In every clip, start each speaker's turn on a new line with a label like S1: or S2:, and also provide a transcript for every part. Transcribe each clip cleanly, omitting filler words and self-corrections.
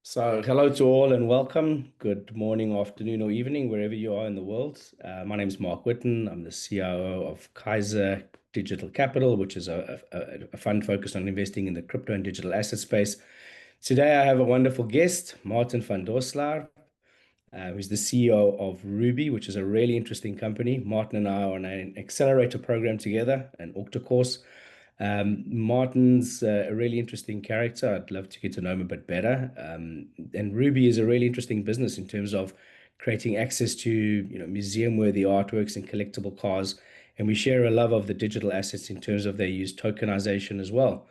S1: So, hello to all and welcome. Good morning, afternoon, or evening, wherever you are in the world. My name is Mark Whitten. I'm the CIO of Kaiser Digital Capital, which is a fund focused on investing in the crypto and digital asset space. Today, I have a wonderful guest, Martin Van Doorlsaer, who's the CEO of Ruby, which is a really interesting company. Martin and I are on an accelerator program together, an Octa course. Martin's a really interesting character. I'd love to get to know him a bit better. And Ruby is a really interesting business in terms of creating access to, museum-worthy artworks and collectible cars. And we share a love of the digital assets in terms of they use tokenization as well.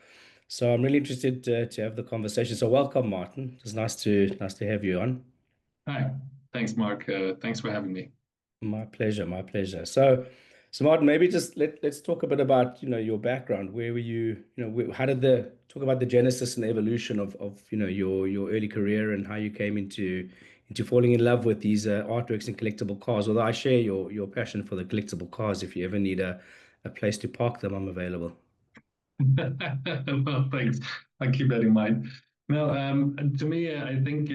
S1: So I'm really interested to have the conversation. So welcome, Martin. It's nice to have you on.
S2: Hi. Thanks, Mark. Thanks for having me.
S1: My pleasure, my pleasure. So Martin, maybe just let's talk a bit about, your background. Where were you, how did the talk about the genesis and the evolution of your early career and how you came into falling in love with these artworks and collectible cars. Although I share your passion for the collectible cars. If you ever need a place to park them, I'm available.
S2: Well, thanks. I'll keep that in mind. No, to me, I think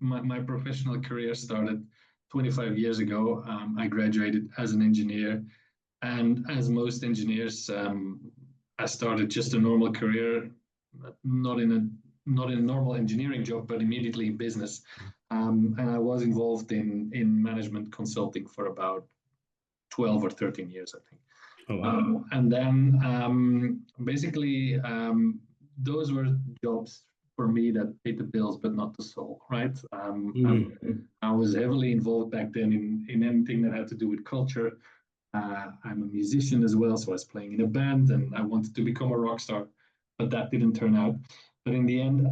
S2: my professional career started 25 years ago. I graduated as an engineer, and as most engineers, I started just a normal career, not in a not in a normal engineering job, but immediately in business. And I was involved in management consulting for about 12 or 13 years, I think.
S1: Oh wow.
S2: And then basically, those were jobs for me that paid the bills, but not the soul, right? I was heavily involved back then in anything that had to do with culture. I'm a musician as well, so I was playing in a band and I wanted to become a rock star, but that didn't turn out. But in the end,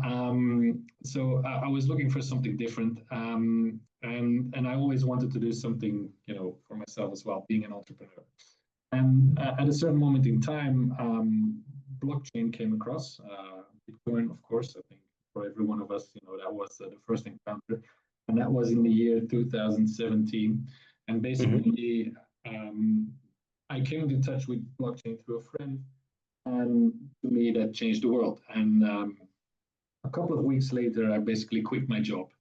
S2: so I was looking for something different, and I always wanted to do something, for myself as well, being an entrepreneur. And at a certain moment in time, blockchain came across. Bitcoin, of course, I think for every one of us, that was the first encounter. And that was in the year 2017. And
S1: Hmm.
S2: basically, I came into touch with blockchain through a friend. And to me, that changed the world. And a couple of weeks later, I basically quit my job.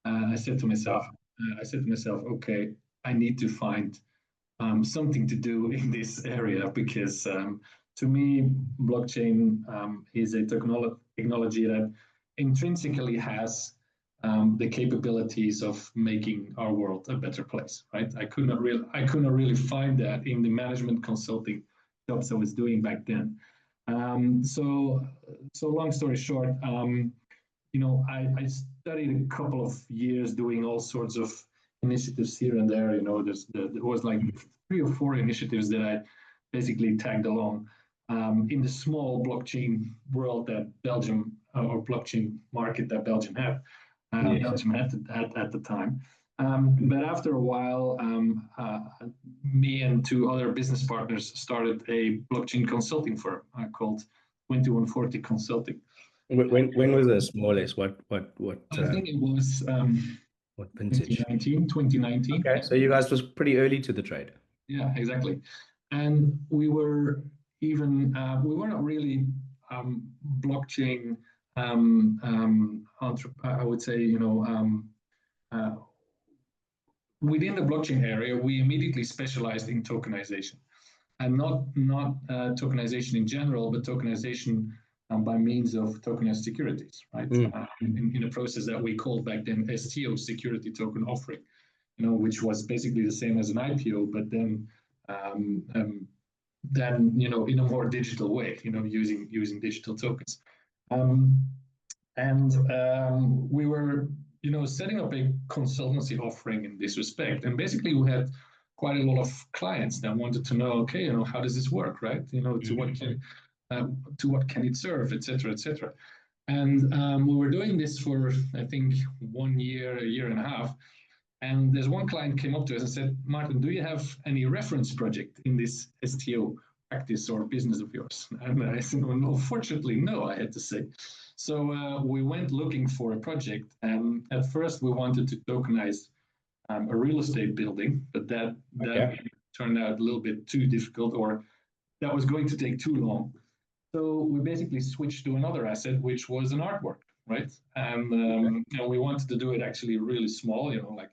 S2: I said to myself,
S1: Wow.
S2: okay, I need to find something to do in this area because to me, blockchain is a technology that intrinsically has the capabilities of making our world a better place. Right? I could not really find that in the management consulting jobs I was doing back then. So long story short, I studied a couple of years doing all sorts of initiatives here and there. There was like 3 or 4 initiatives that I basically tagged along in the small blockchain world that Belgium or blockchain market that Belgium had.
S1: Yes.
S2: Belgium had at the time. But after a while, me and 2 other business partners started a blockchain consulting firm called 2140 Consulting.
S1: When was this, more or less?
S2: I think it was
S1: What vintage?
S2: 2019.
S1: Okay, so you guys was pretty early to the trade.
S2: Yeah, exactly. And we were not really blockchain, I would say, uh, within the blockchain area, we immediately specialized in tokenization. And not tokenization in general, but tokenization by means of tokenized securities, right?
S1: Mm.
S2: In a process that we called back then STO, security token offering, which was basically the same as an IPO, but um, um, then in a more digital way, using digital tokens. Um, and we were setting up a consultancy offering in this respect, and basically we had quite a lot of clients that wanted to know, okay, how does this work, right? To what can it serve, etc., etc. And we were doing this for, I think, 1 year, a year and a half. And there's one client came up to us and said, Martin, do you have any reference project in this STO practice or business of yours? And I said, well, unfortunately, no, I had to say. So we went looking for a project. And at first, we wanted to tokenize a real estate building, but that
S1: Okay.
S2: turned out a little bit too difficult, or that was going to take too long. So we basically switched to another asset, which was an artwork. right? And we wanted to do it actually really small, like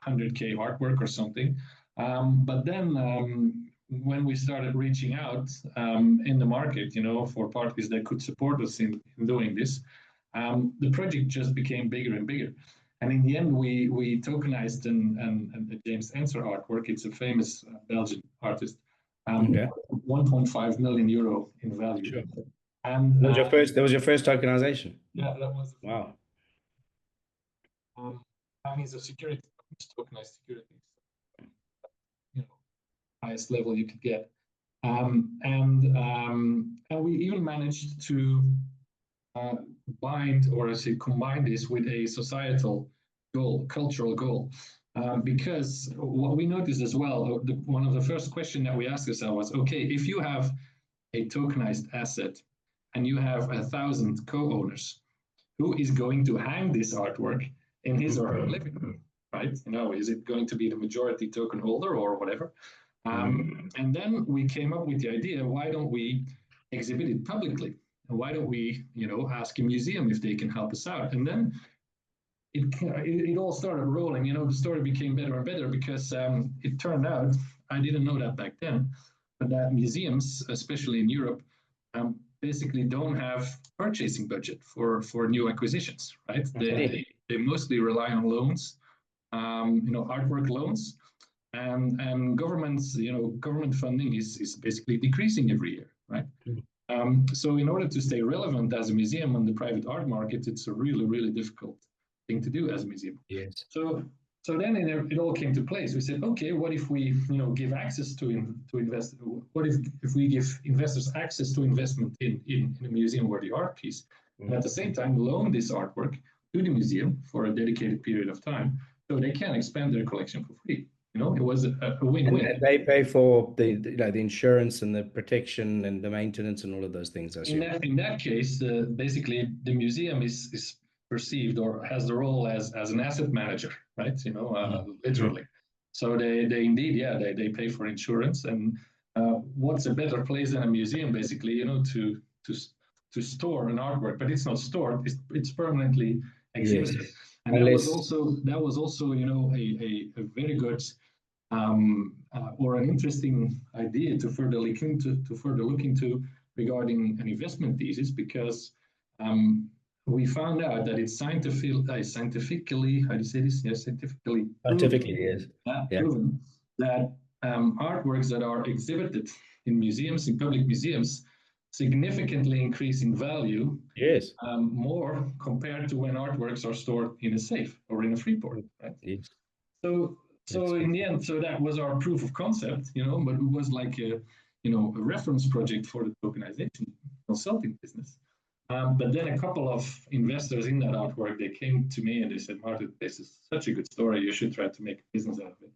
S2: 100K artwork or something. But then when we started reaching out in the market, for parties that could support us in doing this, the project just became bigger and bigger. And in the end, we tokenized and James Ensor artwork. It's a famous Belgian artist.
S1: Okay.
S2: 1.5 million euro in value.
S1: Sure.
S2: And
S1: That was your first tokenization.
S2: yeah, that was
S1: Wow.
S2: and it's a security tokenized securities, highest level you could get. And we even managed to bind, or I say combine this with a societal goal, cultural goal. Because what we noticed as well, one of the first questions that we asked ourselves was, okay, if you have a tokenized asset and you have 1,000 co-owners, who is going to hang this artwork in his or her living room, right? Is it going to be the majority token holder or whatever? And then we came up with the idea, why don't we exhibit it publicly? And why don't we, ask a museum if they can help us out? And then it all started rolling. The story became better and better because it turned out, I didn't know that back then, but that museums, especially in Europe, basically don't have purchasing budget for new acquisitions, right? They mostly rely on loans, artwork loans, and governments, government funding is basically decreasing every year, right? So in order to stay relevant as a museum on the private art market, it's a really, really difficult thing to do as a museum.
S1: Yes.
S2: So then it all came to place. We said, okay, what if we, give access to invest? What if we give investors access to investment in a museum-worthy art piece, and at the same time loan this artwork to the museum for a dedicated period of time, so they can expand their collection for free. It was a win-win.
S1: And they pay for the insurance and the protection and the maintenance and all of those things.
S2: In that case, basically the museum is perceived or has the role as an asset manager, right? Literally. So they indeed, they pay for insurance. And what's a better place than a museum, basically, to store an artwork, but it's not stored; it's permanently exhibited. Yes. And that was also a very good or an interesting idea to further look into regarding an investment thesis, because we found out that it's scientifically, how do you say this? Yes, scientifically
S1: yes.
S2: Proven that artworks that are exhibited in museums, in public museums, significantly increase in value.
S1: Yes.
S2: More compared to when artworks are stored in a safe or in a free port, right? Yes. So in the end, so that was our proof of concept, but it was like a reference project for the tokenization consulting business. But then a couple of investors in that artwork, they came to me and they said, Martin, this is such a good story. You should try to make a business out of it.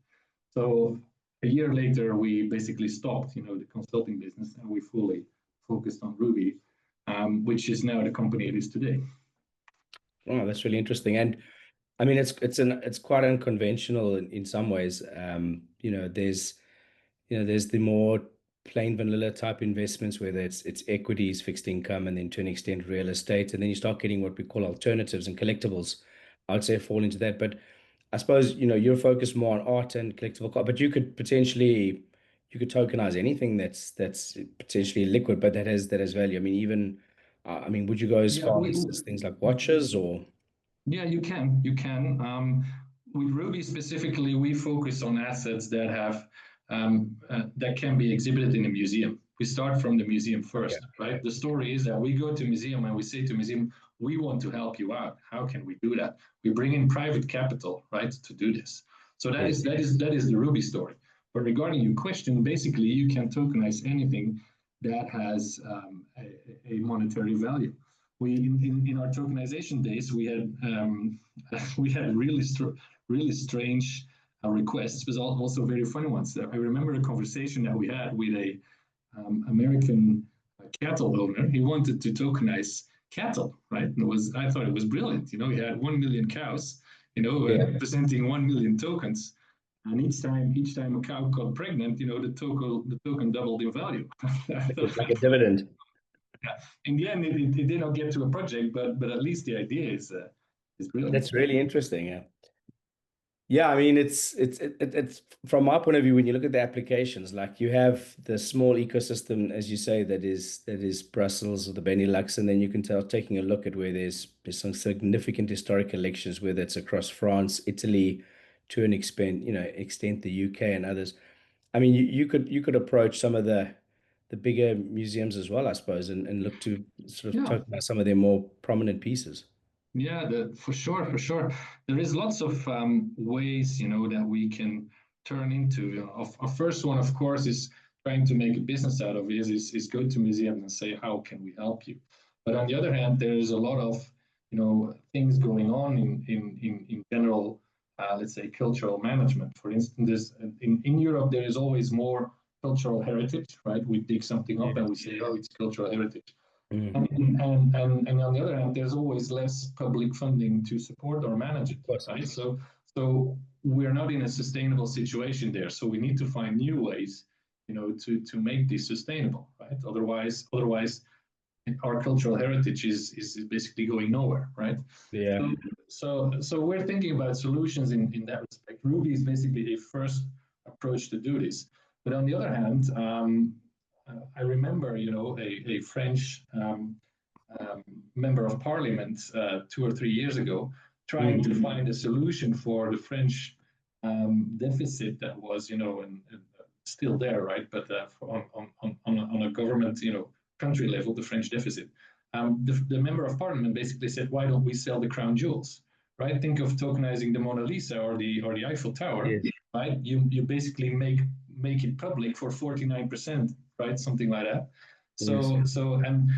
S2: So a year later, we basically stopped, the consulting business, and we fully focused on Ruby, which is now the company it is today.
S1: Oh, that's really interesting. And I mean, it's quite unconventional in some ways. There's the more plain vanilla type investments, whether it's equities, fixed income, and then to an extent real estate, and then you start getting what we call alternatives and collectibles. I would say fall into that, but I suppose you're focused more on art and collectible, but you could tokenize anything that's potentially liquid, but that has value. I mean, would you go as far as things like watches or?
S2: Yeah, you can. With Ruby specifically, we focus on assets that have that can be exhibited in a museum. We start from the museum first, right? The story is that we go to a museum and we say to a museum, we want to help you out. How can we do that? We bring in private capital, right, to do this. So that is the Ruby story. But regarding your question, basically you can tokenize anything that has a monetary value. We in our tokenization days we had really strange requests, but also very funny ones. I remember a conversation that we had with a American cattle owner. He wanted to tokenize cattle, right? And I thought it was brilliant. He had 1 million cows, representing 1 million tokens. And each time a cow got pregnant, the token doubled in value.
S1: It's like a dividend.
S2: Yeah. In the end, it did not get to a project, but at least the idea is brilliant.
S1: That's really interesting. Yeah. Yeah, I mean, it's from my point of view, when you look at the applications, like you have the small ecosystem, as you say, that is Brussels or the Benelux, and then you can tell taking a look at where there's some significant historic collections, whether it's across France, Italy, to an extent the UK and others. I mean, you could approach some of the bigger museums as well, I suppose, and look to sort of
S2: Yeah.
S1: tokenize some of their more prominent pieces.
S2: Yeah, for sure, for sure. There is lots of ways, that we can turn into. A first one, of course, is trying to make a business out of it. Is go to museums and say, how can we help you? But on the other hand, there is a lot of, things going on in general. Let's say cultural management. For instance, in Europe, there is always more cultural heritage, right? We dig something up and we say, oh, it's cultural heritage.
S1: Mm,
S2: And on the other hand, there's always less public funding to support or manage it,
S1: of course.
S2: right? So we're not in a sustainable situation there. So we need to find new ways, to make this sustainable, right? Otherwise, our cultural heritage is basically going nowhere, right?
S1: Yeah.
S2: So we're thinking about solutions in that respect. Ruby is basically a first approach to do this. But on the other hand, I remember, a French member of parliament 2 or 3 years ago trying to
S1: Mhm.
S2: find a solution for the French deficit that was, still there, right? But on a government, country level, the French deficit. The member of parliament basically said, why don't we sell the crown jewels, right? Think of tokenizing the Mona Lisa or the Eiffel Tower,
S1: Yes.
S2: right? You basically make it public for 49%, right? Something like that.
S1: Yes.
S2: And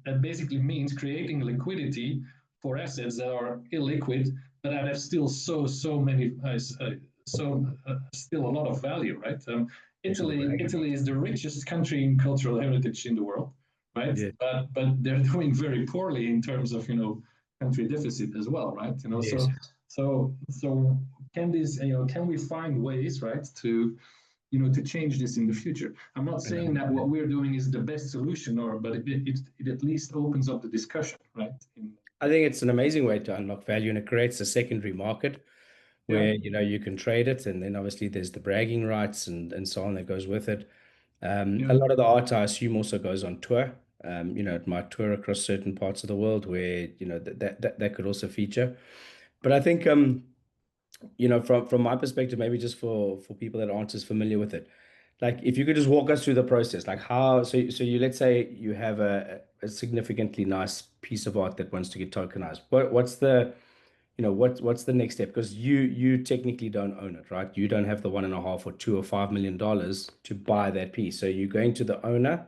S2: that basically means creating liquidity for assets that are illiquid, but that have still so many still a lot of value, right?
S1: Also the bragging
S2: Italy
S1: rights.
S2: is the richest country in cultural heritage in the world, right?
S1: Yeah.
S2: But they're doing very poorly in terms of country deficit as well, right?
S1: Yes.
S2: So can we find ways, right, to change this in the future? I'm not
S1: And
S2: saying that what we're doing is the best solution, but it at least opens up the discussion, right?
S1: I think it's an amazing way to unlock value, and it creates a secondary market
S2: Yeah,
S1: where you can trade it, and then obviously there's the bragging rights and so on that goes with it. A
S2: yeah.
S1: lot of the art, I assume, also goes on tour. It might tour across certain parts of the world where that could also feature. But I think from my perspective, maybe just for people that aren't as familiar with it, like if you could just walk us through the process, like how, so you, let's say you have a significantly nice piece of art that wants to get tokenized. What's the next step? Because you technically don't own it, right? You don't have the 1.5 or $2 or $5 million to buy that piece. So you're going to the owner,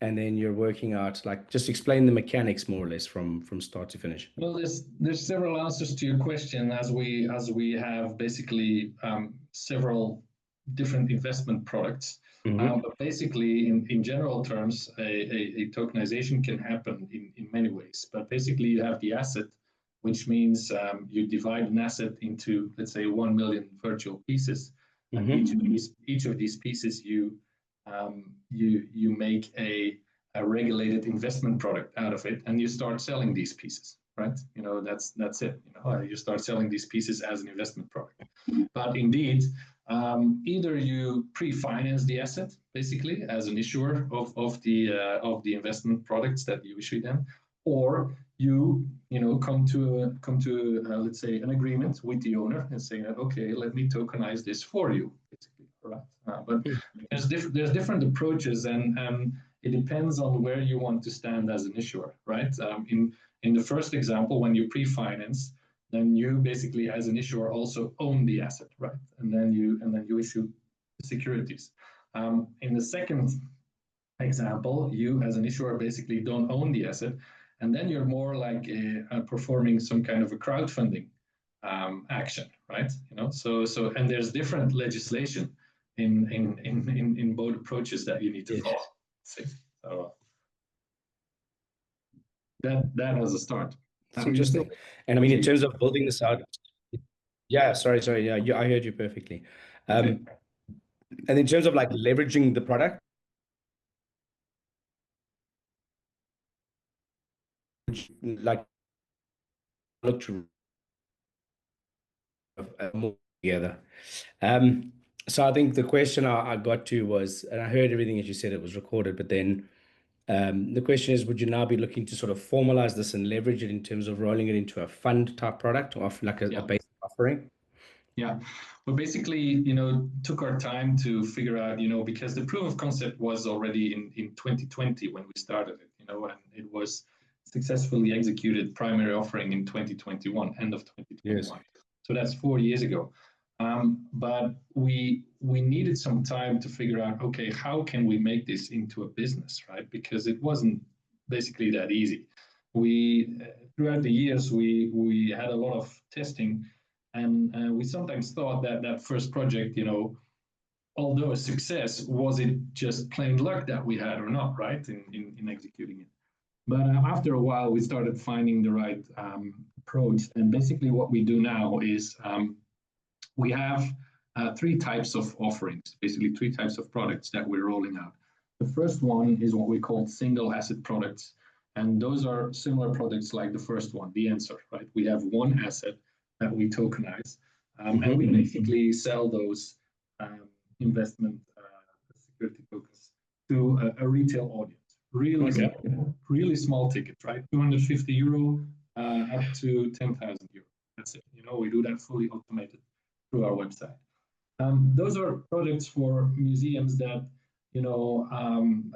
S1: and then you're working out, like, just explain the mechanics more or less from start to finish.
S2: Well, there's several answers to your question, as we have basically several different investment products.
S1: Hmm.
S2: But basically, in general terms, a tokenization can happen in many ways. But basically, you have the asset, which means you divide an asset into, let's say, 1 million virtual pieces, and
S1: Hmm.
S2: each of these pieces you make a regulated investment product out of it, and you start selling these pieces, right? That's it. You start selling these pieces as an investment product. But indeed, either you pre-finance the asset basically as an issuer of the investment products that you issue them, or you come to let's say an agreement with the owner and say that, okay, let me tokenize this for you, basically, right? But there's different approaches, and it depends on where you want to stand as an issuer, right? In the first example, when you pre-finance, then you basically, as an issuer, also own the asset, right? And then you issue securities. In the second example, you as an issuer basically don't own the asset, and then you're more like performing some kind of a crowdfunding action, right? And there's different legislation in both approaches that you need to
S1: Yes.
S2: follow. See? So that as a start.
S1: It's
S2: You still
S1: interesting. And I mean, in terms of building this out, yeah, sorry. Yeah, I heard you perfectly.
S2: okay?
S1: Um, and in terms of like leveraging the product, like look to more together. So I think the question I got to was, and I heard everything that you said, it was recorded, but then the question is, would you now be looking to sort of formalize this and leverage it in terms of rolling it into a fund type product or like a
S2: Yeah.
S1: basic offering?
S2: Yeah. Well, basically, took our time to figure out, because the proof of concept was already in 2020 when we started it, and it was successfully executed primary offering in 2021, end of
S1: Yes.
S2: 2021. So that's 4 years ago. But we needed some time to figure out, okay, how can we make this into a business, right? Because it wasn't basically that easy. We throughout the years we had a lot of testing, and we sometimes thought that that first project, although a success, was it just plain luck that we had or not, right, in executing it? But after a while, we started finding the right approach. And basically, what we do now is we have three types of offerings, basically three types of products that we're rolling out. The first one is what we call single asset products. And those are similar products like the first one, the answer, right? We have one asset that we tokenize, and we basically sell those investment security tokens to a retail audience. Really small ticket, right? €250 up to €10,000. That's it. We do that fully automated through our website. Those are products for museums that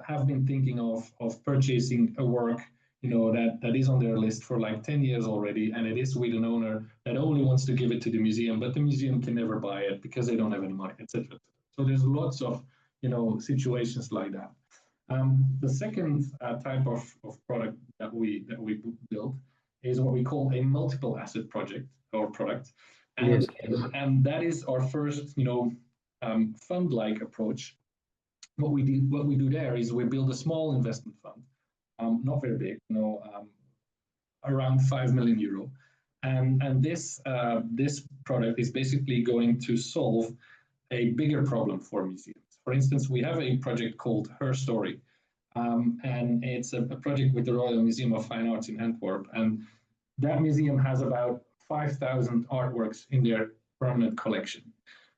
S2: have been thinking of purchasing a work that is on their list for like 10 years already, and it is with an owner that only wants to give it to the museum, but the museum can never buy it because they don't have any money, etc. So there's lots of situations like that. The second type of product that we build is what we call a multiple asset project or product, and
S1: Yes.
S2: and that is our first fund-like approach. What we do there is we build a small investment fund, not very big, around €5 million, and this product is basically going to solve a bigger problem for museums. For instance, we have a project called Her Story, and it's a project with the Royal Museum of Fine Arts in Antwerp, and that museum has about 5,000 artworks in their permanent collection.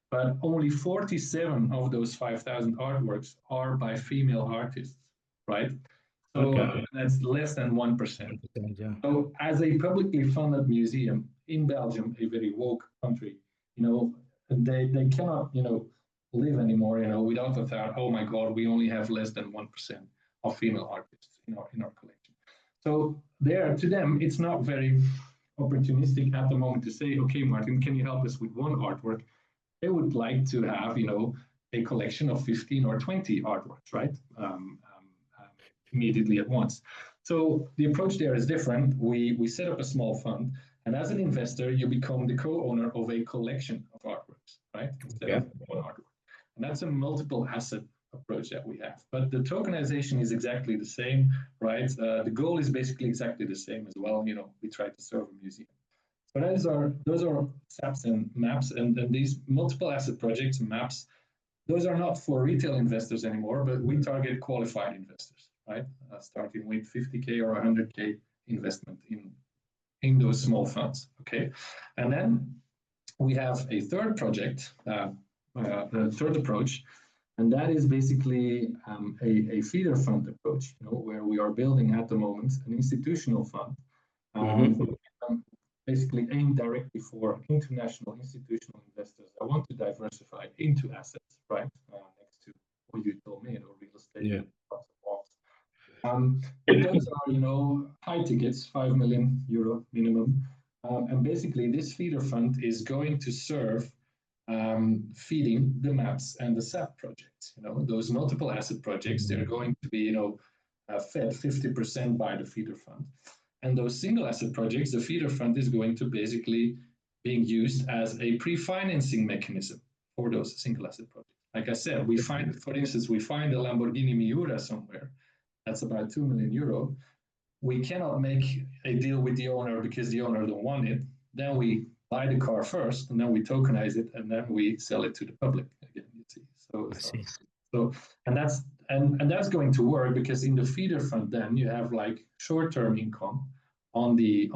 S2: But only 47 of those 5,000 artworks are by female artists, right? So that's less than 1%.
S1: Yeah.
S2: So as a publicly funded museum in Belgium, a very woke country, they cannot, live anymore, without the thought, oh my God, we only have less than 1% of female artists in our collection. So to them, it's not very opportunistic at the moment to say, okay, Martin, can you help us with one artwork? They would like to have, a collection of 15 or 20 artworks, right? Immediately at once. So the approach there is different. We set up a small fund, and as an investor, you become the co-owner of a collection of artworks, right? Instead of one artwork. And that's a multiple asset approach that we have. But the tokenization is exactly the same, right? The goal is basically exactly the same as well. We try to serve a museum. So those are SAPs and maps, and these multiple asset projects and maps, those are not for retail investors anymore, but we target qualified investors, right? Starting with 50K or 100K investment in those small funds, okay? And then we have a third project, a third approach, and that is basically a feeder fund approach, where we are building at the moment an institutional fund, basically aimed directly for international institutional investors that want to diversify into assets, right? Next to what you told me, real estate, lots of those are, high tickets, €5 million minimum. And basically, this feeder fund is going to serve feeding the maps and the SAP projects. Those multiple asset projects, they're going to be, fed 50% by the feeder fund. And those single asset projects, the feeder fund is going to basically being used as a pre-financing mechanism for those single asset projects. Like I said, for instance, we find a Lamborghini Miura somewhere. That's about €2 million. We cannot make a deal with the owner because the owner don't want it. Then we buy the car first, and then we tokenize it, and then we sell it to the public again. You see, and that's going to work because in the feeder fund, then you have like short-term income, on the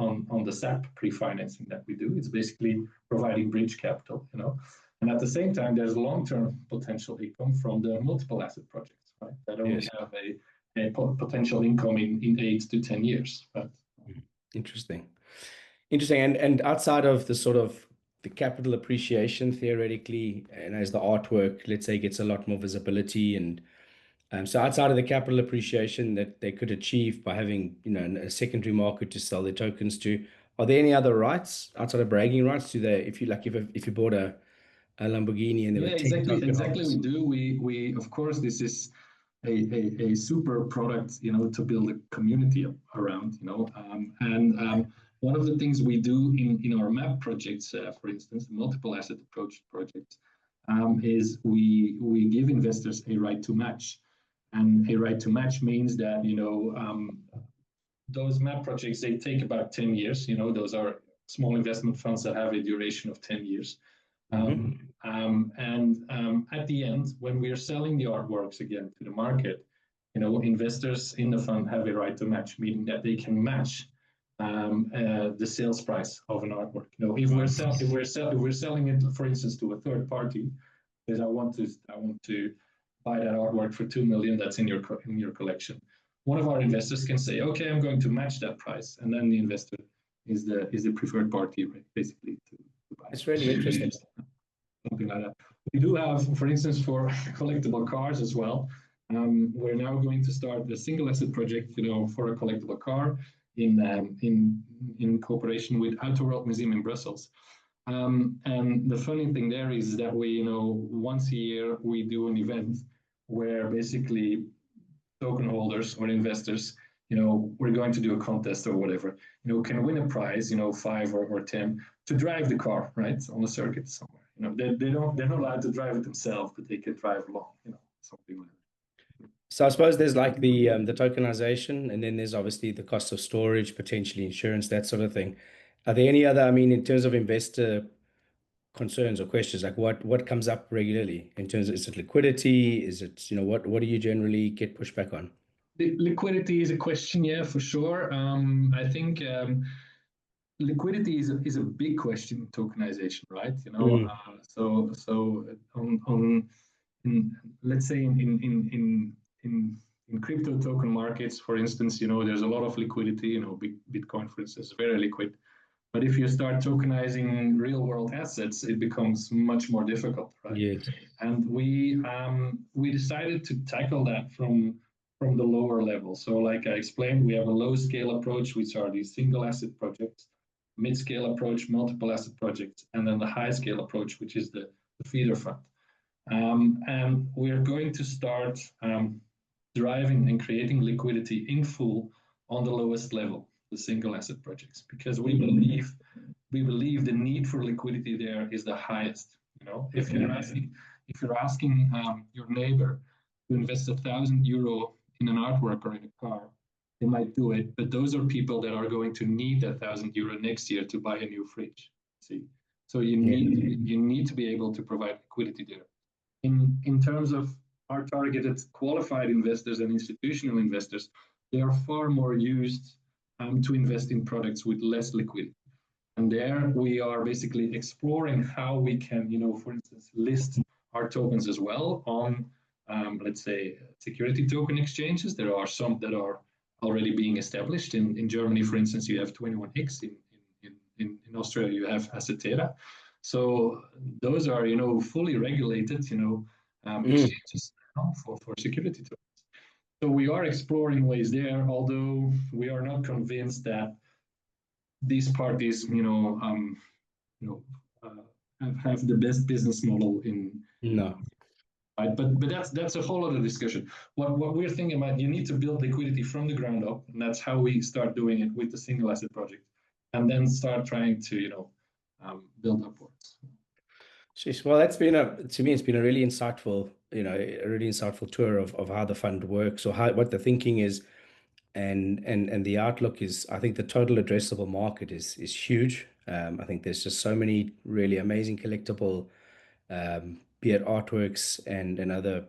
S2: SAP pre-financing that we do. It's basically providing bridge capital, and at the same time, there's long-term potential income from the multiple asset projects, right? That only
S1: Yes.
S2: have a potential income in 8 to 10 years. But
S1: Interesting. Interesting. And outside of the sort of the capital appreciation theoretically, and as the artwork, let's say, gets a lot more visibility, and so outside of the capital appreciation that they could achieve by having, a secondary market to sell their tokens to, are there any other rights outside of bragging rights? Do they, if you like, if you bought a Lamborghini and there were
S2: yeah,
S1: 10 token
S2: exactly. We
S1: holders?
S2: do. We of course, this is a super product, to build a community around, and one of the things we do in our map projects, for instance, multiple asset approach projects, is we give investors a right to match, and a right to match means that those map projects, they take about 10 years. Those are small investment funds that have a duration of 10 years. And at the end, when we are selling the artworks again to the market, investors in the fund have a right to match, meaning that they can match the sales price of an artwork. If we're selling it, for instance, to a third party, because I want to buy that artwork for 2 million that's in your collection. One of our investors can say, okay, I'm going to match that price, and then the investor is the preferred party, right, basically to buy.
S1: It's really interesting.
S2: Something like that. We do have, for instance, for collectible cars as well. We're now going to start a single asset project, for a collectible car in cooperation with Outer World Museum in Brussels. And the funny thing there is that we, once a year we do an event where basically token holders or investors, we're going to do a contest or whatever, can win a prize, 5 or 10 to drive the car, right, on a circuit somewhere. They're not allowed to drive it themselves, but they can drive along, something like that.
S1: So I suppose there's like the tokenization, and then there's obviously the cost of storage, potentially insurance, that sort of thing. Are there any other, I mean, in terms of investor concerns or questions, like what comes up regularly in terms of, is it liquidity? Is it, what do you generally get pushback on?
S2: The liquidity is a question, yeah, for sure. I think liquidity is a big question in tokenization, right? So let's say in crypto token markets, for instance, there's a lot of liquidity. Bitcoin, for instance, is very liquid. But if you start tokenizing real world assets, it becomes much more difficult, right?
S1: Yes.
S2: And we decided to tackle that from the lower level. So like I explained, we have a low scale approach, which are these single asset projects, mid scale approach, multiple asset projects, and then the high scale approach, which is the feeder fund. And we're going to start driving and creating liquidity in full on the lowest level, the single asset projects, because we believe the need for liquidity there is the highest. If you're asking your neighbor to invest €1,000 in an artwork or in a car, they might do it, but those are people that are going to need that €1,000 next year to buy a new fridge. See, so you need to be able to provide liquidity there. In terms of our targeted qualified investors and institutional investors, they are far more used to invest in products with less liquidity. And there we are basically exploring how we can, for instance, list our tokens as well on, let's say, security token exchanges. There are some that are already being established. In Germany, for instance, you have 21X. In Australia, you have Assetera. So those are, fully regulated, exchanges for security tokens. So we are exploring ways there, although we are not convinced that these parties, have the best business model in.
S1: No.
S2: Right? But that's a whole other discussion. What we're thinking about, you need to build liquidity from the ground up, and that's how we start doing it with the single asset project, and then start trying to, build upwards.
S1: Jeez, well, to me, it's been a really insightful, a really insightful tour of how the fund works, or what the thinking is, and the outlook is. I think the total addressable market is huge. I think there's just so many really amazing collectible, be it artworks and other,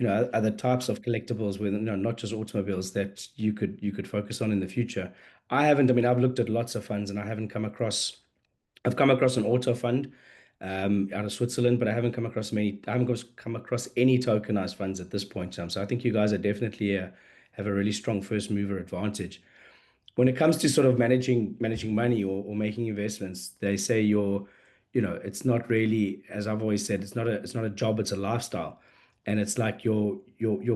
S1: other types of collectibles with, not just automobiles, that you could focus on in the future. I haven't. I mean, I've looked at lots of funds and I haven't come across. I've come across an auto fund out of Switzerland, but I haven't come across many. I haven't come across any tokenized funds at this point in time. So I think you guys are definitely have a really strong first mover advantage. When it comes to sort of managing money or making investments, they say it's not really, as I've always said, it's not a job, it's a lifestyle. And it's like your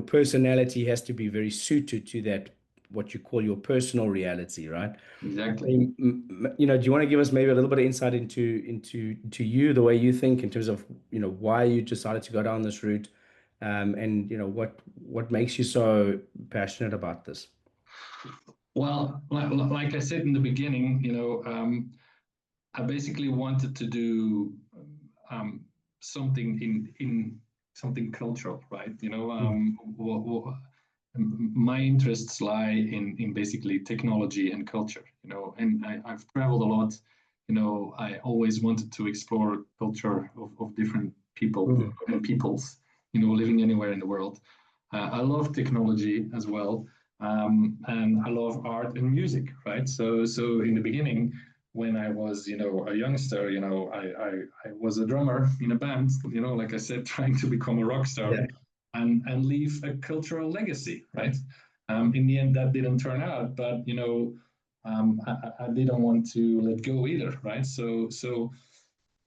S1: personality has to be very suited to that, what you call your personal reality, right?
S2: Exactly.
S1: Do you want to give us maybe a little bit of insight into you, the way you think in terms of, why you decided to go down this route, and what makes you so passionate about this?
S2: Well, like I said in the beginning, I basically wanted to do something in something cultural, right? My interests lie in basically technology and culture, and I've traveled a lot. I always wanted to explore culture of different people
S1: Mm.
S2: and peoples, living anywhere in the world. I love technology as well, and I love art and music, right? So in the beginning, when I was, a youngster, I was a drummer in a band, like I said, trying to become a rock star
S1: Yeah.
S2: and leave a cultural legacy, right? In the end, that didn't turn out, but I didn't want to let go either, right? So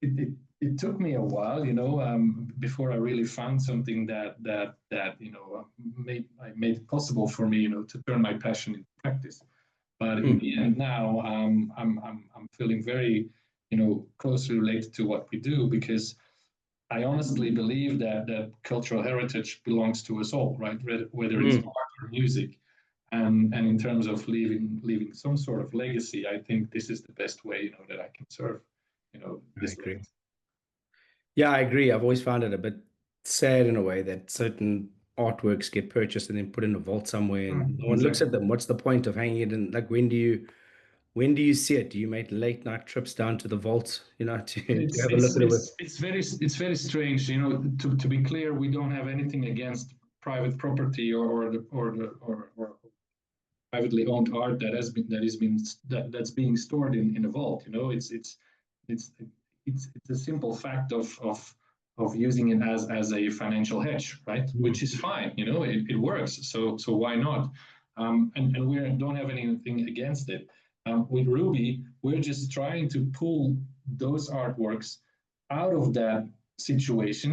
S2: it took me a while, before I really found something that made it possible for me, to turn my passion into practice. But in
S1: Mm.
S2: the end, now I'm feeling very, closely related to what we do because I honestly believe that cultural heritage belongs to us all, right? Whether it's
S1: Mm.
S2: art or music, and in terms of leaving some sort of legacy, I think this is the best way, that I can serve,
S1: I
S2: this
S1: agree.
S2: legacy.
S1: Yeah, I agree. I've always found it a bit sad in a way that certain artworks get purchased and then put in a vault somewhere and no one looks
S2: Exactly.
S1: at them. What's the point of hanging it in? Like, when do you see it? Do you make late night trips down to the vault, to
S2: It's
S1: have a look
S2: it's
S1: at it with?
S2: it's very strange. To be clear, we don't have anything against private property or privately owned art that's being stored in a vault. It's it's a simple fact of using it as a financial hedge, right? Which
S1: Mm.
S2: is fine. It works. So why not? And we don't have anything against it. With Ruby, we're just trying to pull those artworks out of that situation,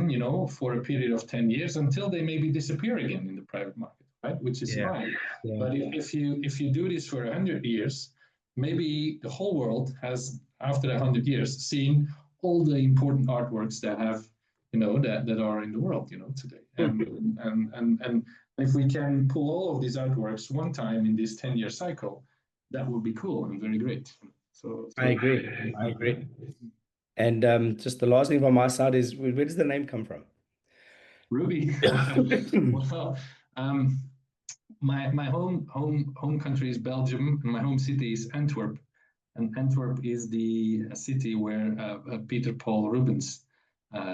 S2: for a period of 10 years until they maybe disappear again in the private market, right? Which is
S1: Yeah.
S2: fine.
S1: Yeah.
S2: But if you do this for 100 years, maybe the whole world has, after 100 years, seen all the important artworks that have, that are in the world, today. And if we can pull all of these artworks one time in this 10-year cycle, that would be cool and very great. So,
S1: I
S2: so
S1: agree. I agree. And just the last thing from my side is, where does the name come from?
S2: Ruby, well, um, my home country is Belgium, and my home city is Antwerp. And Antwerp is the city where Peter Paul Rubens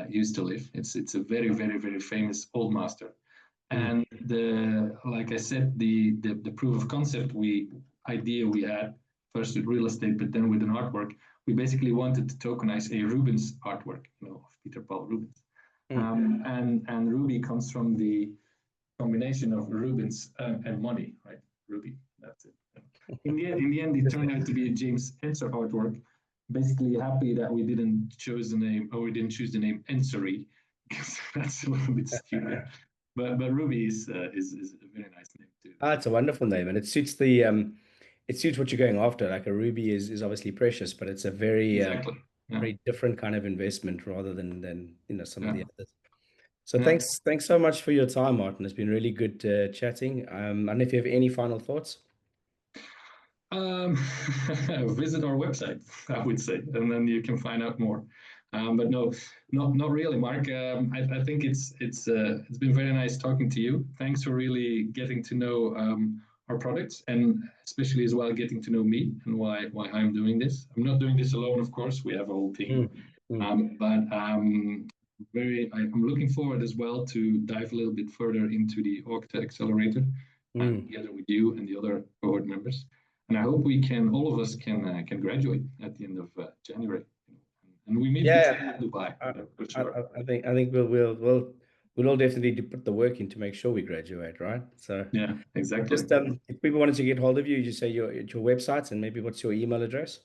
S2: used to live. It's a very very very famous old master.
S1: Mm.
S2: And like I said, the proof of concept idea we had first with real estate, but then with an artwork. We basically wanted to tokenize a Rubens artwork, of Peter Paul Rubens.
S1: Mm.
S2: And Ruby comes from the combination of Rubens and money, right? Ruby, that's it. In the end, it turned out to be a James Ensor artwork. Basically, happy that we didn't choose the name, or we didn't choose the name Ensory, because that's a little bit stupid. But Ruby is a very nice name too.
S1: Ah, it's a wonderful name, and it suits what you're going after. Like a ruby is obviously precious, but it's a
S2: Exactly. Yeah.
S1: very different kind of investment rather than some of
S2: Yeah.
S1: the others. So
S2: Yeah.
S1: thanks so much for your time, Martin. It's been really good chatting. I don't know if you have any final thoughts.
S2: Um, Visit our website, I would say, and then you can find out more. But no, not really, Mark. I think it's been very nice talking to you. Thanks for really getting to know our products, and especially as well getting to know me and why I'm doing this. I'm not doing this alone, of course. We have a whole team,
S1: Mm. Mm.
S2: but I'm looking forward as well to dive a little bit further into the Octa Accelerator,
S1: Mm.
S2: together with you and the other cohort members. And I hope all of us can graduate at the end of January, and we meet each
S1: Yeah,
S2: other in Dubai, for sure.
S1: I think we'll all definitely put the work in to make sure we graduate, right? So
S2: Yeah, exactly.
S1: just if people wanted to get hold of you, you just say your websites and maybe what's your email address?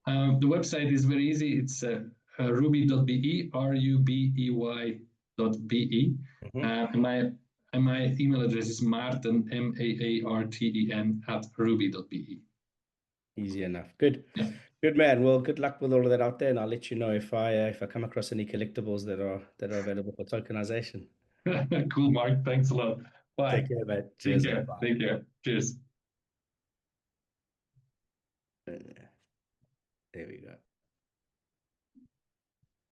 S2: The website is very easy. It's ruby.be, rubey.be.
S1: Mhm.
S2: And my email address is Maarten, Maarten @ruby.be.
S1: Easy enough. Good.
S2: Yeah.
S1: Good man. Well, good luck with all of that out there, and I'll let you know if I come across any collectibles that are available for tokenization.
S2: Cool, Mark. Thanks a lot.
S1: Take
S2: Bye.
S1: care, mate.
S2: Take
S1: Cheers.
S2: care.
S1: Bye.
S2: Take care. Cheers.
S1: There we go.